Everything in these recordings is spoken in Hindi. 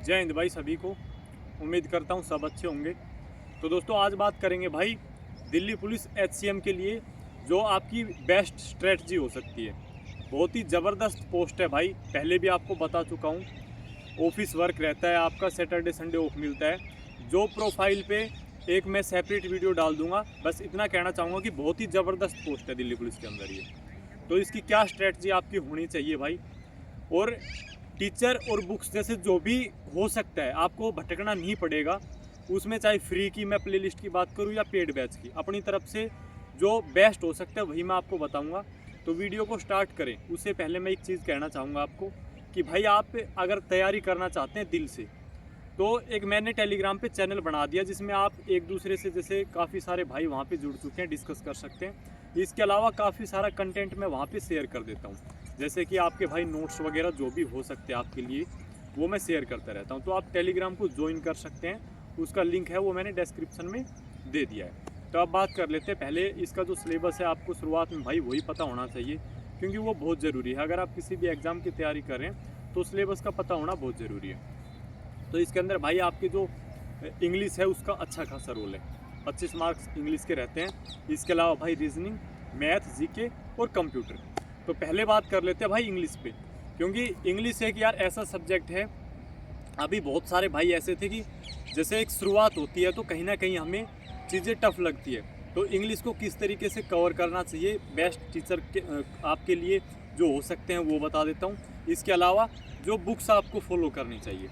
जय हिंद भाई सभी को। उम्मीद करता हूँ सब अच्छे होंगे। तो दोस्तों आज बात करेंगे भाई दिल्ली पुलिस एचसीएम के लिए जो आपकी बेस्ट स्ट्रेटजी हो सकती है। बहुत ही ज़बरदस्त पोस्ट है भाई, पहले भी आपको बता चुका हूँ। ऑफिस वर्क रहता है आपका, सैटरडे संडे ऑफ मिलता है। जो प्रोफाइल पे एक मैं सेपरेट वीडियो डाल दूंगा, बस इतना कहना चाहूँगा कि बहुत ही ज़बरदस्त पोस्ट है दिल्ली पुलिस के अंदर ये। तो इसकी क्या स्ट्रेटजी आपकी होनी चाहिए भाई, और टीचर और बुक्स जैसे जो भी हो सकता है आपको भटकना नहीं पड़ेगा उसमें, चाहे फ्री की मैं प्लेलिस्ट की बात करूँ या पेड बैच की, अपनी तरफ से जो बेस्ट हो सकता है वही मैं आपको बताऊंगा। तो वीडियो को स्टार्ट करें उससे पहले मैं एक चीज़ कहना चाहूँगा आपको कि भाई आप अगर तैयारी करना चाहते हैं दिल से, तो एक मैंने टेलीग्राम पे चैनल बना दिया जिसमें आप एक दूसरे से जैसे काफ़ी सारे भाई वहाँ पे जुड़ चुके हैं, डिस्कस कर सकते हैं। इसके अलावा काफ़ी सारा कंटेंट मैं वहाँ पे शेयर कर देता हूँ, जैसे कि आपके भाई नोट्स वगैरह जो भी हो सकते हैं आपके लिए वो मैं शेयर करता रहता हूँ। तो आप टेलीग्राम को ज्वाइन कर सकते हैं, उसका लिंक है वो मैंने डिस्क्रिप्शन में दे दिया है। तो अब बात कर लेते हैं पहले इसका जो सिलेबस है, आपको शुरुआत में भाई वही पता होना चाहिए क्योंकि वो बहुत ज़रूरी है। अगर आप किसी भी एग्ज़ाम की तैयारी कर रहे हैं तो सिलेबस का पता होना बहुत ज़रूरी है। तो इसके अंदर भाई आपके जो इंग्लिश है उसका अच्छा खासा रोल है, 25 मार्क्स इंग्लिश के रहते हैं। इसके अलावा भाई रीजनिंग, मैथ, जीके और कंप्यूटर। तो पहले बात कर लेते हैं भाई इंग्लिश पे, क्योंकि इंग्लिश एक यार ऐसा सब्जेक्ट है, अभी बहुत सारे भाई ऐसे थे कि जैसे एक शुरुआत होती है तो कहीं ना कहीं हमें चीज़ें टफ लगती है। तो इंग्लिश को किस तरीके से कवर करना चाहिए बेस्ट टीचर के आपके लिए जो हो सकते हैं वो बता देता हूँ। इसके अलावा जो बुक्स आपको फॉलो करनी चाहिए,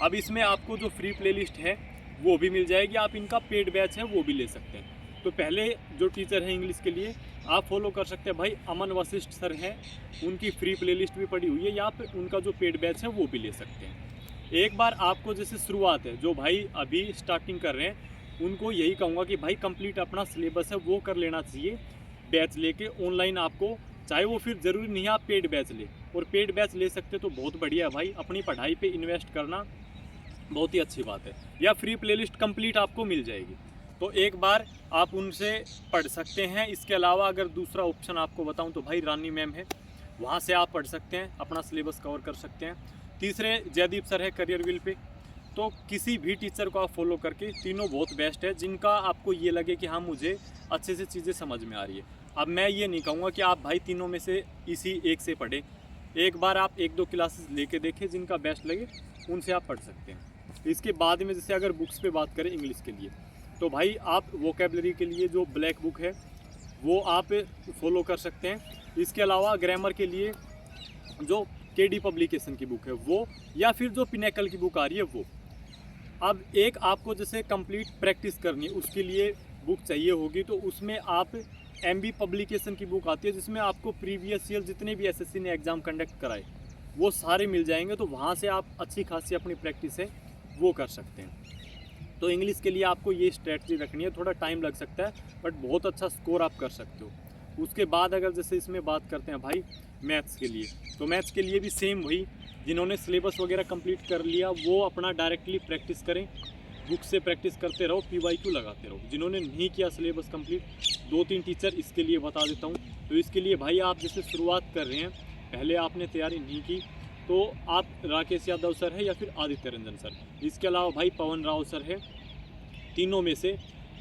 अब इसमें आपको जो फ्री प्लेलिस्ट है वो भी मिल जाएगी, आप इनका पेड बैच है वो भी ले सकते हैं। तो पहले जो टीचर है इंग्लिश के लिए आप फॉलो कर सकते हैं भाई, अमन वशिष्ठ सर हैं, उनकी फ्री प्लेलिस्ट भी पड़ी हुई है, या फिर उनका जो पेड बैच है वो भी ले सकते हैं। एक बार आपको जैसे शुरुआत है, जो भाई अभी स्टार्टिंग कर रहे हैं उनको यही कहूँगा कि भाई कंप्लीट अपना सिलेबस है वो कर लेना चाहिए बैच लेके ऑनलाइन। आपको चाहे वो फिर ज़रूरी नहीं है आप पेड बैच ले, और पेड बैच ले सकते तो बहुत बढ़िया है भाई, अपनी पढ़ाई पे इन्वेस्ट करना बहुत ही अच्छी बात है। या फ्री प्लेलिस्ट कंप्लीट आपको मिल जाएगी, तो एक बार आप उनसे पढ़ सकते हैं। इसके अलावा अगर दूसरा ऑप्शन आपको बताऊं तो भाई रानी मैम है, वहाँ से आप पढ़ सकते हैं, अपना सिलेबस कवर कर सकते हैं। तीसरे जयदीप सर है करियर विल पे। तो किसी भी टीचर को आप फॉलो करके, तीनों बहुत बेस्ट है जिनका आपको ये लगे कि हाँ मुझे अच्छे से चीज़ें समझ में आ रही है। अब मैं ये नहीं कहूँगा कि आप भाई तीनों में से इसी एक से पढ़ें, एक बार आप 1-2 क्लासेस लेके देखें, जिनका बेस्ट लगे उनसे आप पढ़ सकते हैं। इसके बाद में जैसे अगर बुक्स पे बात करें इंग्लिश के लिए, तो भाई आप वोकेबलरी के लिए जो ब्लैक बुक है वो आप फॉलो कर सकते हैं। इसके अलावा ग्रामर के लिए जो केडी पब्लिकेशन की बुक है वो, या फिर जो पिनेकल की बुक आ रही है वो। अब एक आपको जैसे कंप्लीट प्रैक्टिस करनी है उसके लिए बुक चाहिए होगी, तो उसमें आप एमबी पब्लिकेशन की बुक आती है जिसमें आपको प्रीवियस ईयर जितने भी एसएससी ने एग्ज़ाम कंडक्ट कराए वो सारे मिल जाएंगे। तो वहाँ से आप अच्छी खासी अपनी प्रैक्टिस है वो कर सकते हैं। तो इंग्लिश के लिए आपको ये स्ट्रेटजी रखनी है, थोड़ा टाइम लग सकता है बट बहुत अच्छा स्कोर आप कर सकते हो। उसके बाद अगर जैसे इसमें बात करते हैं भाई मैथ्स के लिए, तो मैथ्स के लिए भी सेम वही, जिन्होंने सिलेबस वगैरह कंप्लीट कर लिया वो अपना डायरेक्टली प्रैक्टिस करें, बुक से प्रैक्टिस करते रहो, पीवाईक्यू लगाते रहो। जिन्होंने नहीं किया सिलेबस कंप्लीट, 2-3 टीचर इसके लिए बता देता हूँ। तो इसके लिए भाई आप जैसे शुरुआत कर रहे हैं, पहले आपने तैयारी नहीं की, तो आप राकेश यादव सर है या फिर आदित्य रंजन सर, इसके अलावा भाई पवन राव सर है, तीनों में से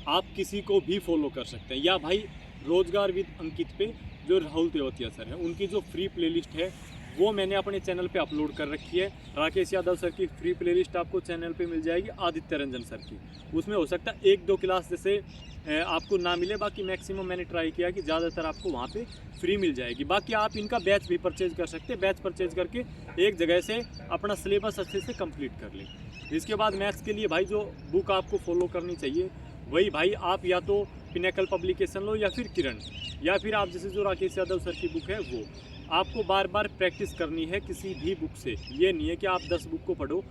आप किसी को भी फॉलो कर सकते हैं। या भाई रोजगार विद अंकित पे जो राहुल तेवतिया सर है उनकी जो फ्री प्लेलिस्ट है वो मैंने अपने चैनल पे अपलोड कर रखी है। राकेश यादव सर की फ्री प्लेलिस्ट आपको चैनल पे मिल जाएगी, आदित्य रंजन सर की उसमें हो सकता है 1-2 क्लास जैसे आपको ना मिले, बाकी मैक्सिमम मैंने ट्राई किया कि ज़्यादातर आपको वहाँ पे फ्री मिल जाएगी। बाकी आप इनका बैच भी परचेज कर सकते हैं, बैच परचेज करके एक जगह से अपना सिलेबस अच्छे से कंप्लीट कर लें। इसके बाद मैथ्स के लिए भाई जो बुक आपको फॉलो करनी चाहिए वही भाई आप या तो पिनेकल पब्लिकेशन लो या फिर किरण, या फिर आप जैसे जो राकेश यादव सर की बुक है वो। आपको बार बार प्रैक्टिस करनी है किसी भी बुक से, ये नहीं है कि आप 10 बुक को पढ़ो,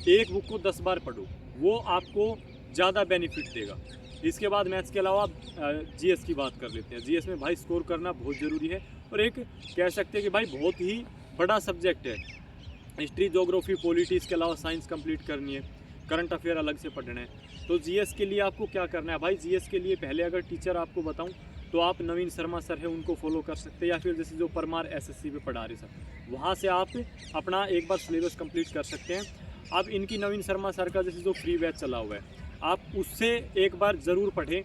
एक बुक को 10 बार पढ़ो, वो आपको ज़्यादा बेनिफिट देगा। इसके बाद मैथ्स के अलावा जीएस की बात कर लेते हैं। जीएस में भाई स्कोर करना बहुत ज़रूरी है, और एक कह सकते हैं कि भाई बहुत ही बड़ा सब्जेक्ट है। हिस्ट्री, ज्योग्राफी, पॉलिटी, इसके अलावा साइंस कंप्लीट करनी है, करंट अफेयर अलग से पढ़ना है। तो जीएस के लिए आपको क्या करना है भाई, जीएस के लिए पहले अगर टीचर आपको बताऊं तो आप नवीन शर्मा सर है उनको फॉलो कर सकते हैं, या फिर जैसे जो परमार एसएससी पे पढ़ा रहे सर, वहाँ से आप अपना एक बार सिलेबस कंप्लीट कर सकते हैं। आप इनकी नवीन शर्मा सर का जैसे जो फ्री बैच चला हुआ है, आप उससे एक बार ज़रूर पढ़ें,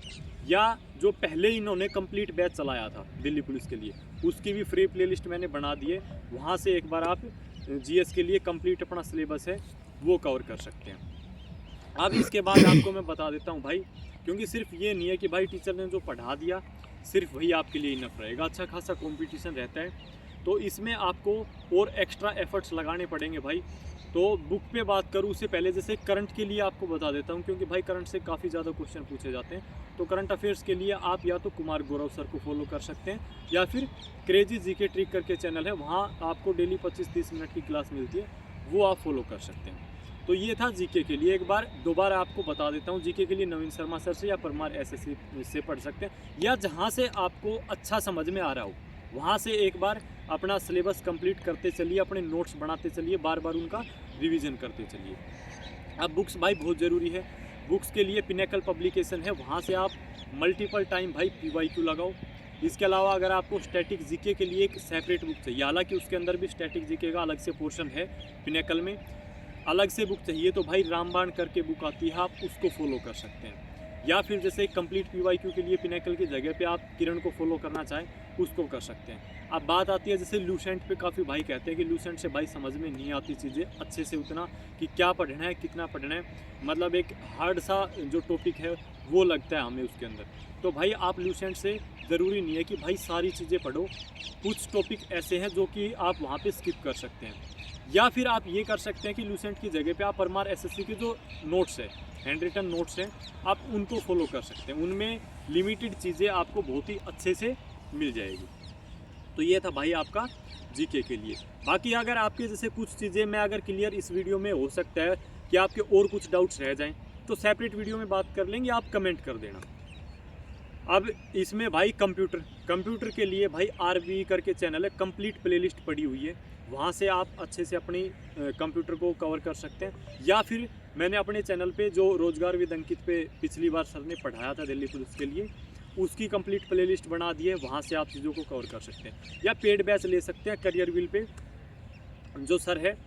या जो पहले इन्होंने कंप्लीट बैच चलाया था दिल्ली पुलिस के लिए, उसकी भी फ्री प्लेलिस्ट मैंने बना दी है। वहाँ से एक बार आप जीएस के लिए कंप्लीट अपना सिलेबस है वो कवर कर सकते हैं। अब इसके बाद आपको मैं बता देता हूँ भाई, क्योंकि सिर्फ ये नहीं है कि भाई टीचर ने जो पढ़ा दिया सिर्फ वही आपके लिए इनफ रहेगा। अच्छा खासा कंपटीशन रहता है, तो इसमें आपको और एक्स्ट्रा एफर्ट्स लगाने पड़ेंगे भाई। तो बुक पे बात करूँ उससे पहले जैसे करंट के लिए आपको बता देता हूँ, क्योंकि भाई करंट से काफ़ी ज़्यादा क्वेश्चन पूछे जाते हैं। तो करंट अफेयर्स के लिए आप या तो कुमार गौरव सर को फॉलो कर सकते हैं, या फिर क्रेजी जीके ट्रिक करके चैनल है, वहाँ आपको डेली 25-30 मिनट की क्लास मिलती है, वो आप फॉलो कर सकते हैं। तो ये था जीके के लिए। एक बार दोबारा आपको बता देता हूँ, जीके के लिए नवीन शर्मा सर से या परमार एसएससी से पढ़ सकते हैं, या जहाँ से आपको अच्छा समझ में आ रहा हो वहाँ से एक बार अपना सिलेबस कंप्लीट करते चलिए, अपने नोट्स बनाते चलिए, बार बार उनका रिवीजन करते चलिए। अब बुक्स भाई बहुत ज़रूरी है। बुक्स के लिए पिनेकल पब्लिकेशन है, वहाँ से आप मल्टीपल टाइम भाई PYQ लगाओ। इसके अलावा अगर आपको स्टैटिक जीके के लिए एक सेपरेट बुक चाहिए, हालांकि उसके अंदर भी स्टैटिक जीके का अलग से पोर्शन है, पिनेकल में अलग से बुक चाहिए तो भाई रामबाण करके बुक आती है, आप उसको फॉलो कर सकते हैं। या फिर जैसे कंप्लीट PYQ के लिए पिनेकल की जगह पे आप किरण को फॉलो करना चाहें, उसको कर सकते हैं। अब बात आती है जैसे लूसेंट पे, काफ़ी भाई कहते हैं कि लूसेंट से भाई समझ में नहीं आती चीज़ें अच्छे से उतना, कि क्या पढ़ना है कितना पढ़ना है, मतलब एक हार्ड सा जो टॉपिक है वो लगता है हमें उसके अंदर। तो भाई आप लूसेंट से ज़रूरी नहीं है कि भाई सारी चीज़ें पढ़ो, कुछ टॉपिक ऐसे हैं जो कि आप वहाँ पर स्किप कर सकते हैं। या फिर आप ये कर सकते हैं कि लूसेंट की जगह पे आप परमार एसएससी के जो नोट्स है, हैंड रिटन नोट्स हैं, आप उनको फॉलो कर सकते हैं। उनमें लिमिटेड चीज़ें आपको बहुत ही अच्छे से मिल जाएगी। तो ये था भाई आपका जीके के लिए। बाकी अगर आपके जैसे कुछ चीज़ें मैं अगर क्लियर इस वीडियो में, हो सकता है कि आपके और कुछ डाउट्स रह जाएं, तो सेपरेट वीडियो में बात कर लेंगे, आप कमेंट कर देना। अब इसमें भाई कंप्यूटर के लिए भाई RBE करके चैनल है, कंप्लीट प्लेलिस्ट पड़ी हुई है, वहाँ से आप अच्छे से अपनी कंप्यूटर को कवर कर सकते हैं। या फिर मैंने अपने चैनल पे जो रोजगार विद अंकित पे पिछली बार सर ने पढ़ाया था दिल्ली पुलिस के लिए, उसकी कंप्लीट प्लेलिस्ट बना दी है, वहाँ से आप चीज़ों को कवर कर सकते हैं। या पेड बैच ले सकते हैं, करियर व्हील पे जो सर है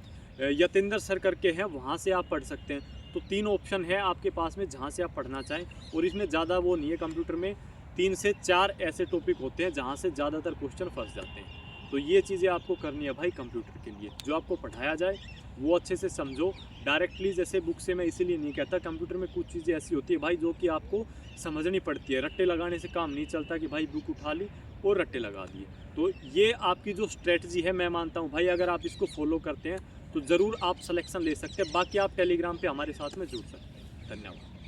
यतेंद्र सर करके हैं, वहाँ से आप पढ़ सकते हैं। तो 3 ऑप्शन है आपके पास में जहाँ से आप पढ़ना चाहें, और इसमें ज़्यादा वो नहीं है। कंप्यूटर में 3 से 4 ऐसे टॉपिक होते हैं जहाँ से ज़्यादातर क्वेश्चन फंस जाते हैं। तो ये चीज़ें आपको करनी है भाई कंप्यूटर के लिए, जो आपको पढ़ाया जाए वो अच्छे से समझो डायरेक्टली। जैसे बुक से मैं इसीलिए नहीं कहता, कंप्यूटर में कुछ चीज़ें ऐसी होती है भाई जो कि आपको समझनी पड़ती है, रट्टे लगाने से काम नहीं चलता कि भाई बुक उठा ली और रट्टे लगा दिए। तो ये आपकी जो स्ट्रेटजी है, मैं मानता हूँ भाई अगर आप इसको फॉलो करते हैं तो ज़रूर आप सिलेक्शन ले सकते हैं। बाकी आप टेलीग्राम पे हमारे साथ में जुड़ सकते हैं। धन्यवाद।